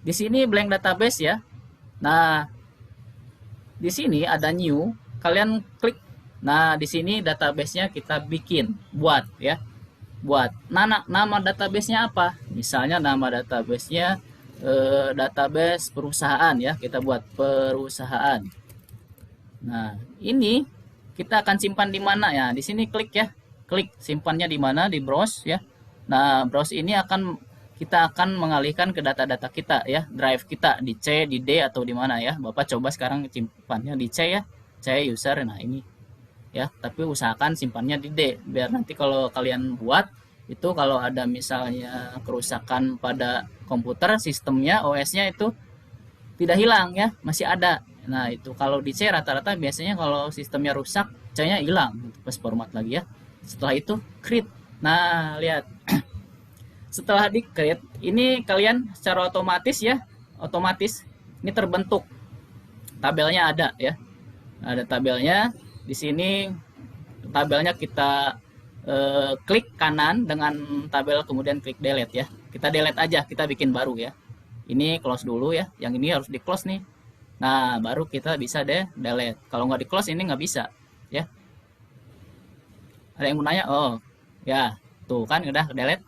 Di sini blank database ya. Nah, di sini ada new, kalian klik. Nah, di sini database-nya kita bikin, buat ya. Buat. Nah, nama database-nya apa? Misalnya nama database-nya database perusahaan ya. Kita buat perusahaan. Nah, ini kita akan simpan di mana ya? Di sini klik ya. Klik simpannya di mana, di browse ya. Nah, browse ini kita akan mengalihkan ke data-data kita ya, drive kita di C, di D atau di mana ya. Bapak coba sekarang simpannya di C ya. C user. Nah, ini ya, tapi usahakan simpannya di D biar nanti kalau kalian buat itu kalau ada misalnya kerusakan pada komputer sistemnya OS-nya itu tidak hilang ya, masih ada. Nah, itu kalau di C rata-rata biasanya kalau sistemnya rusak, C-nya hilang. Pas format lagi ya. Setelah itu create. Nah, lihat. Setelah di create, ini kalian secara otomatis ya, otomatis ini terbentuk. Tabelnya ada ya. Ada tabelnya. Di sini tabelnya kita klik kanan dengan tabel kemudian klik delete ya. Kita delete aja, kita bikin baru ya. Ini close dulu ya, yang ini harus di close nih. Nah, baru kita bisa deh delete. Kalau nggak di close ini nggak bisa ya. Ada yang mau nanya? Oh ya, tuh kan udah delete.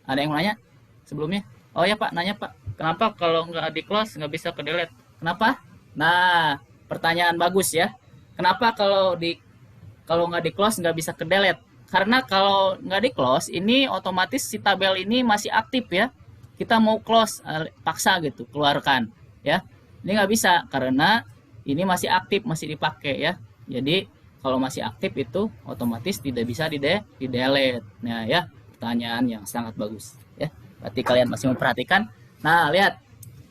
Ada yang mau nanya sebelumnya? Oh ya Pak, nanya Pak, kenapa kalau nggak di close nggak bisa ke delete? Kenapa? Nah, pertanyaan bagus ya. Kenapa kalau nggak di close nggak bisa ke delete? Karena kalau nggak di close ini otomatis si tabel ini masih aktif ya. Kita mau close paksa gitu keluarkan ya. Ini nggak bisa karena ini masih aktif, masih dipakai ya. Jadi kalau masih aktif itu otomatis tidak bisa di delete. Nah ya, pertanyaan yang sangat bagus ya. Berarti kalian masih memperhatikan. Nah lihat,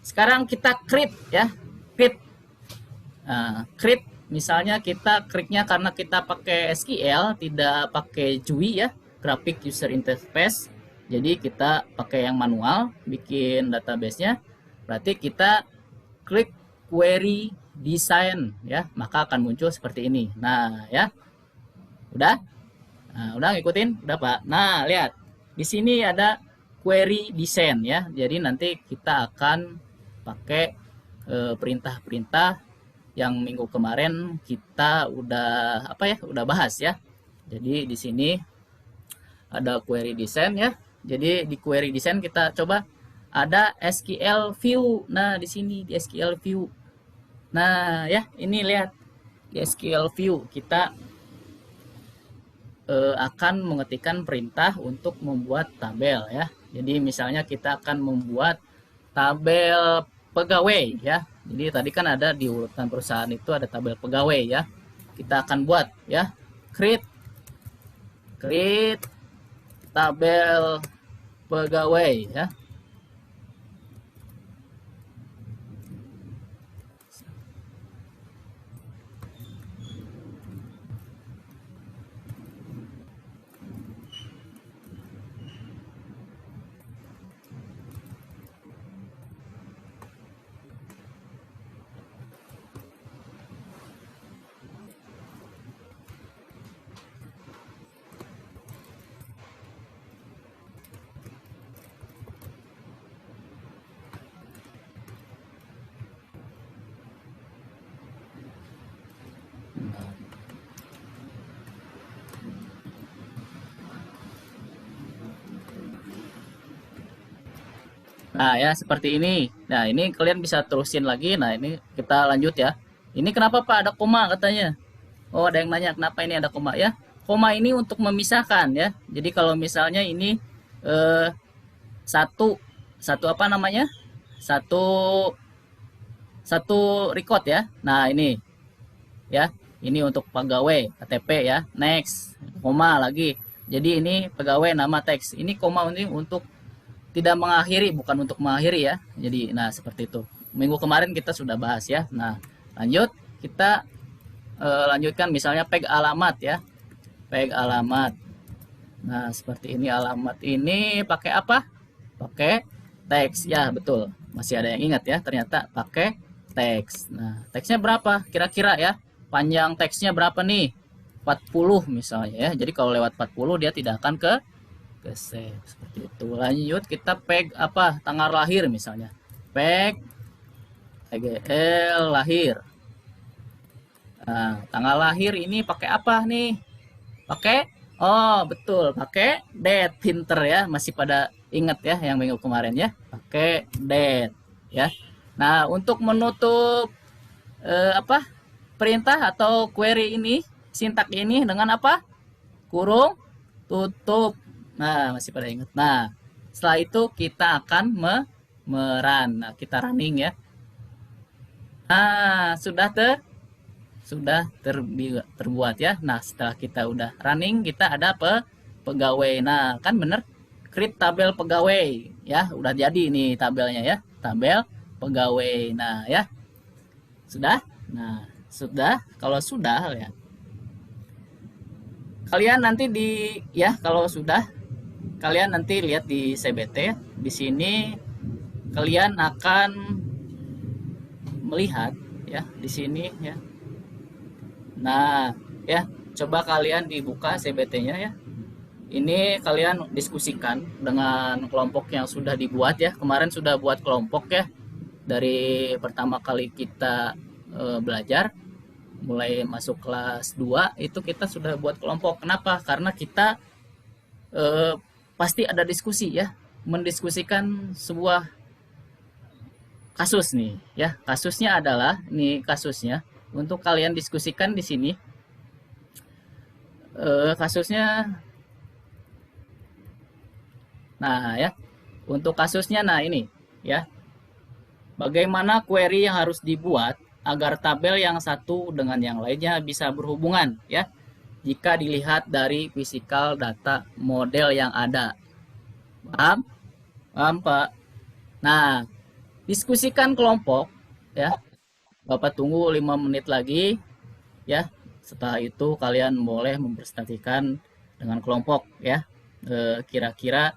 sekarang kita create ya, create. Create misalnya kita create-nya karena kita pakai SQL tidak pakai GUI ya, graphic user interface. Jadi kita pakai yang manual bikin database-nya. Berarti kita klik query design ya, maka akan muncul seperti ini. Nah ya, udah. Nah, udah ngikutin, udah Pak. Nah lihat, di sini ada query design ya. Jadi nanti kita akan pakai perintah-perintah yang minggu kemarin kita udah udah bahas ya. Jadi di sini ada query design ya. Jadi di query design kita coba ada SQL view. Nah, di sini di SQL view. Nah, ya, ini lihat di SQL view kita akan mengetikkan perintah untuk membuat tabel ya. Jadi misalnya kita akan membuat tabel pegawai ya. Jadi tadi kan ada di urutan perusahaan itu ada tabel pegawai ya. Kita akan buat ya. Create tabel pegawai ya. Nah, ya seperti ini. Nah, ini kalian bisa terusin lagi. Nah, ini kita lanjut ya. Ini kenapa Pak ada koma katanya? Oh, ada yang nanya kenapa ini ada koma ya? Koma ini untuk memisahkan ya. Jadi kalau misalnya ini eh, satu satu apa namanya? Satu satu record ya. Nah, ini ya. Ini untuk pegawai KTP ya. Next, koma lagi. Jadi ini pegawai nama teks. Ini koma ini untuk tidak mengakhiri, bukan untuk mengakhiri ya. Jadi nah seperti itu. Minggu kemarin kita sudah bahas ya. Nah, lanjut kita lanjutkan misalnya peg alamat ya. Peg alamat. Nah, seperti ini alamat ini pakai apa? Pakai teks ya, betul. Masih ada yang ingat ya, ternyata pakai teks. Nah, teksnya berapa? Kira-kira ya. Panjang teksnya berapa nih? 40 misalnya ya. Jadi kalau lewat 40 dia tidak akan ke save seperti itu. Lanjut kita peg apa? Tanggal lahir misalnya. Spek TGL lahir. Nah, tanggal lahir ini pakai apa nih? Pakai, oh betul, pakai date, pinter ya, masih pada inget ya yang minggu kemarin ya, pakai date ya. Nah, untuk menutup apa perintah atau query ini, sintak ini dengan apa? Kurung tutup. Nah, masih pada ingat. Nah, setelah itu kita akan merun. Nah, kita running ya. Nah, sudah terbuat ya. Nah, setelah kita udah running, kita ada pegawai. Nah, kan bener create tabel pegawai ya. Udah jadi nih tabelnya ya. Tabel pegawai. Nah, ya. Sudah? Nah, sudah. Kalau sudah ya. Kalian nanti kalau sudah kalian nanti lihat di CBT ya. Di sini kalian akan melihat ya di sini ya. Nah, ya, coba kalian dibuka CBT-nya ya. Ini kalian diskusikan dengan kelompok yang sudah dibuat ya. Kemarin sudah buat kelompok ya. Dari pertama kali kita belajar mulai masuk kelas 2 itu kita sudah buat kelompok. Kenapa? Karena kita pasti ada diskusi ya. Mendiskusikan sebuah kasus nih ya. Kasusnya adalah nih kasusnya untuk kalian diskusikan di sini. Kasusnya nah ya. Untuk kasusnya nah ini ya. Bagaimana query yang harus dibuat agar tabel yang satu dengan yang lainnya bisa berhubungan ya. Jika dilihat dari physical data model yang ada. Paham? Paham, Pak? Nah, diskusikan kelompok ya. Bapak tunggu 5 menit lagi ya. Setelah itu kalian boleh mempresentasikan dengan kelompok ya. Kira-kira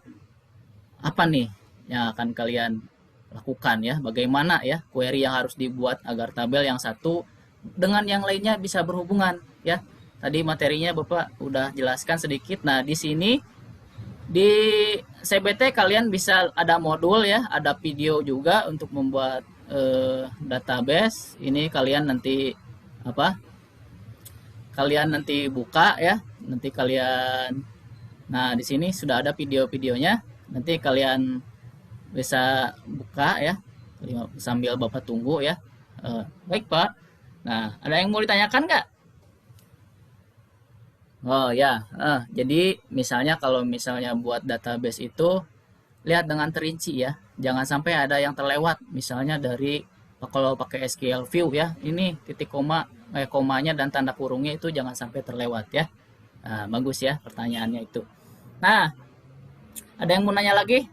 apa nih yang akan kalian lakukan ya? Bagaimana ya query yang harus dibuat agar tabel yang satu dengan yang lainnya bisa berhubungan ya. Tadi materinya Bapak udah jelaskan sedikit. Nah, di sini di CBT kalian bisa ada modul ya, ada video juga untuk membuat database. Ini kalian nanti apa? Kalian nanti buka ya. Nanti kalian nah, di sini sudah ada video-videonya. Nanti kalian bisa buka ya sambil Bapak tunggu ya. Baik Pak. Nah, ada yang mau ditanyakan nggak? Oh ya, jadi misalnya kalau misalnya buat database itu lihat dengan terinci ya, jangan sampai ada yang terlewat. Misalnya dari kalau pakai SQL View ya, ini titik komanya dan tanda kurungnya itu jangan sampai terlewat ya. Nah, bagus ya pertanyaannya itu. Nah, ada yang mau nanya lagi?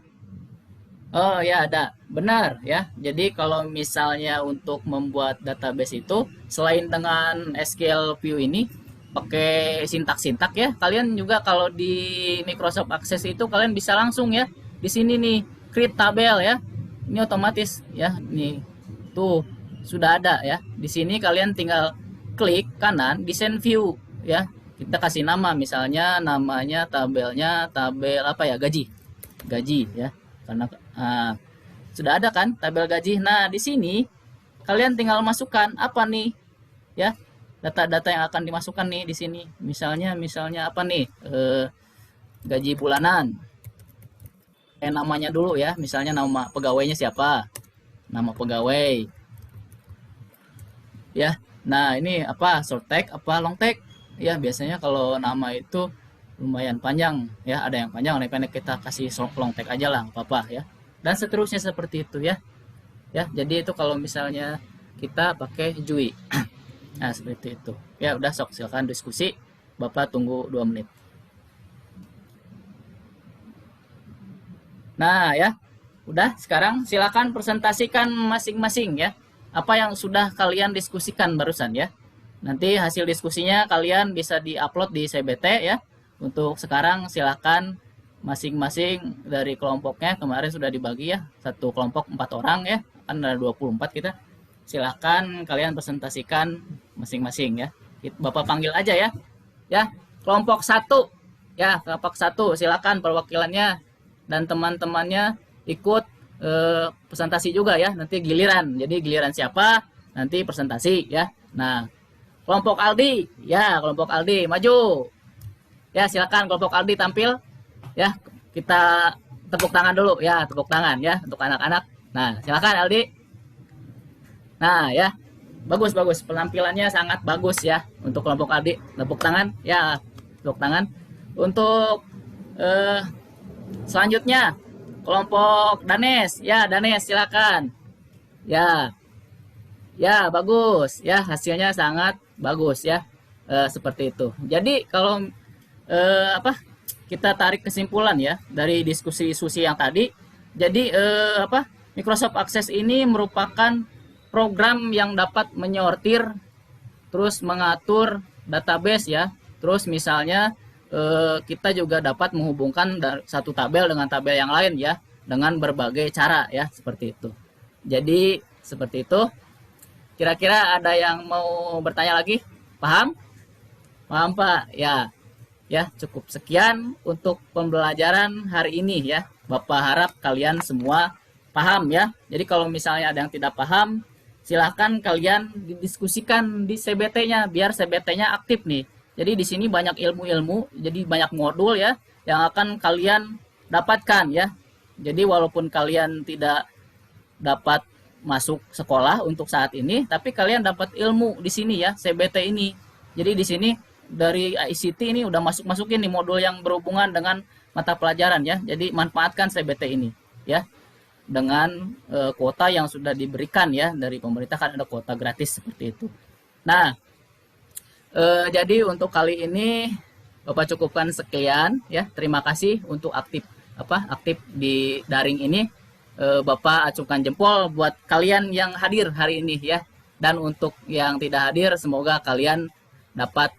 Oh ya ada, benar ya. Jadi kalau misalnya untuk membuat database itu selain dengan SQL View ini pakai sintak-sintak ya, kalian juga kalau di Microsoft Access itu kalian bisa langsung ya di sini nih create tabel ya. Ini otomatis ya, nih tuh sudah ada ya. Di sini kalian tinggal klik kanan desain view ya. Kita kasih nama misalnya namanya tabelnya tabel apa ya, gaji ya. Karena sudah ada kan tabel gaji. Nah, di sini kalian tinggal masukkan apa nih ya, data-data yang akan dimasukkan nih di sini. Misalnya apa nih, gaji bulanan. Namanya dulu ya, misalnya nama pegawainya siapa, nama pegawai ya. Nah, ini apa, short tag apa long tag ya. Biasanya kalau nama itu lumayan panjang ya, ada yang panjang, ada yang pendek, kita kasih long tag aja lah, apa-apa ya. Dan seterusnya seperti itu ya. Ya, jadi itu kalau misalnya kita pakai Jui. Nah, seperti itu. Ya, udah sok silakan diskusi. Bapak tunggu 2 menit. Nah, ya. Udah, sekarang silakan presentasikan masing-masing ya. Apa yang sudah kalian diskusikan barusan ya. Nanti hasil diskusinya kalian bisa di-upload di CBT ya. Untuk sekarang silakan masing-masing dari kelompoknya, kemarin sudah dibagi ya, satu kelompok 4 orang ya, kan ada 24 kita. Silahkan kalian presentasikan masing-masing ya. Bapak panggil aja ya. Ya, kelompok 1. Ya, kelompok 1 silakan perwakilannya dan teman-temannya ikut presentasi juga ya, nanti giliran. Jadi giliran siapa, nanti presentasi ya. Nah, kelompok Aldi, ya kelompok Aldi maju. Ya silakan kelompok Aldi tampil. Ya kita tepuk tangan dulu ya, tepuk tangan ya untuk anak-anak. Nah silakan Aldi. Nah ya, bagus bagus penampilannya sangat bagus ya untuk kelompok Aldi. Tepuk tangan ya, tepuk tangan. Untuk eh, selanjutnya kelompok Danes, ya Danes silakan. Ya, ya bagus ya hasilnya sangat bagus ya. Seperti itu. Jadi kalau apa kita tarik kesimpulan ya dari diskusi-diskusi yang tadi. Jadi apa Microsoft Access ini merupakan program yang dapat menyortir terus mengatur database ya. Terus misalnya kita juga dapat menghubungkan satu tabel dengan tabel yang lain ya dengan berbagai cara ya seperti itu. Jadi seperti itu. Kira-kira ada yang mau bertanya lagi? Paham? Paham Pak? Ya. Ya, cukup sekian untuk pembelajaran hari ini ya. Bapak harap kalian semua paham ya. Jadi kalau misalnya ada yang tidak paham, silahkan kalian didiskusikan di CBT-nya biar CBT-nya aktif nih. Jadi di sini banyak ilmu-ilmu, jadi banyak modul ya yang akan kalian dapatkan ya. Jadi walaupun kalian tidak dapat masuk sekolah untuk saat ini, tapi kalian dapat ilmu di sini ya, CBT ini. Jadi di sini dari ICT ini udah masukin nih modul yang berhubungan dengan mata pelajaran ya. Jadi manfaatkan CBT ini ya dengan kuota yang sudah diberikan ya dari pemerintah, kan ada kuota gratis seperti itu. Nah, jadi untuk kali ini Bapak cukupkan sekian ya. Terima kasih untuk aktif di daring ini. Bapak acungkan jempol buat kalian yang hadir hari ini ya. Dan untuk yang tidak hadir, semoga kalian dapat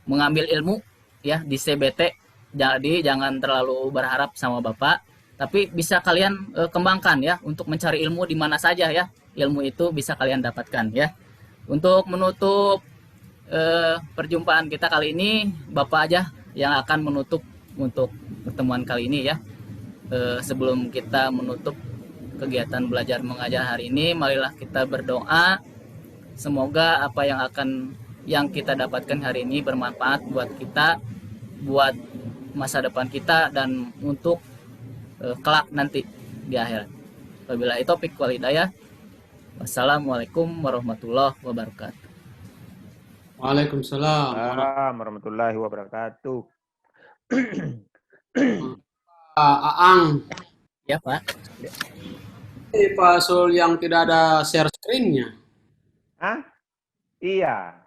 mengambil ilmu ya di CBT. Jadi jangan terlalu berharap sama Bapak, tapi bisa kalian kembangkan ya untuk mencari ilmu di mana saja ya. Ilmu itu bisa kalian dapatkan ya. Untuk menutup perjumpaan kita kali ini, Bapak aja yang akan menutup untuk pertemuan kali ini ya. Sebelum kita menutup kegiatan belajar mengajar hari ini, marilah kita berdoa. Semoga apa yang kita dapatkan hari ini bermanfaat buat kita, buat masa depan kita, dan untuk kelak nanti di akhirat. Wabillahi taufiq wal hidayah. Wassalamualaikum warahmatullahi wabarakatuh. Waalaikumsalam warahmatullahi wabarakatuh. Aang. Ya Pak. Pak Sul yang tidak ada share screen-nya. Hah? Iya.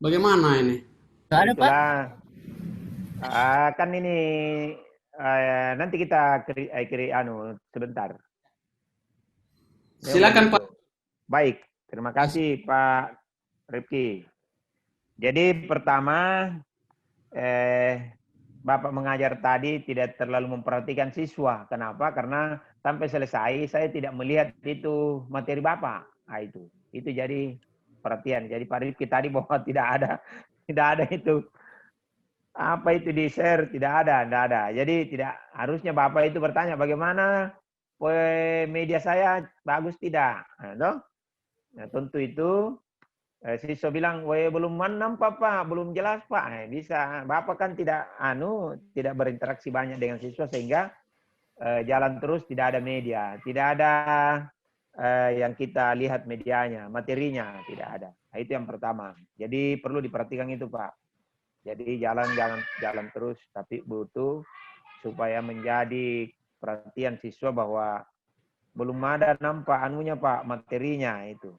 Bagaimana ini? Gak ada Pak. Kan ini nanti kita kiri sebentar. Silakan Pak. Baik, terima kasih Pak Rifki. Jadi pertama Bapak mengajar tadi tidak terlalu memperhatikan siswa. Kenapa? Karena sampai selesai saya tidak melihat itu materi Bapak. Nah, itu jadi perhatian. Jadi Pak Rifki tadi bahwa tidak ada itu. Apa itu di share? Tidak ada. Jadi tidak harusnya Bapak itu bertanya bagaimana media saya bagus tidak. Nah, tentu itu siswa bilang, belum nampak Pak, belum jelas Pak. Bisa, Bapak kan tidak berinteraksi banyak dengan siswa sehingga jalan terus, tidak ada media, tidak ada yang kita lihat medianya, materinya tidak ada. Nah, itu yang pertama. Jadi perlu diperhatikan itu Pak. Jadi jalan terus, tapi butuh supaya menjadi perhatian siswa bahwa belum ada nampak Pak, materinya itu.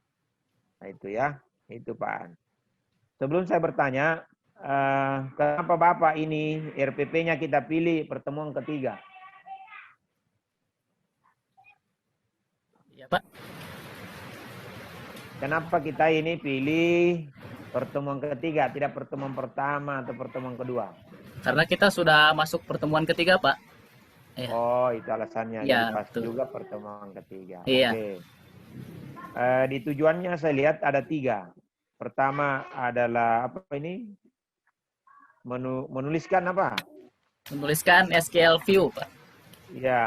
Nah itu ya. Itu Pak. Sebelum saya bertanya, kenapa Bapak ini RPP-nya kita pilih pertemuan ketiga? Ya Pak. Kenapa kita ini pilih pertemuan ketiga, tidak pertemuan pertama atau pertemuan kedua? Karena kita sudah masuk pertemuan ketiga Pak. Ya. Oh itu alasannya. Ya, jadi pas juga pertemuan ketiga. Iya. Oke. Di tujuannya saya lihat ada 3. Pertama adalah apa ini? Menuliskan apa? Menuliskan SQL View, Pak. Ya,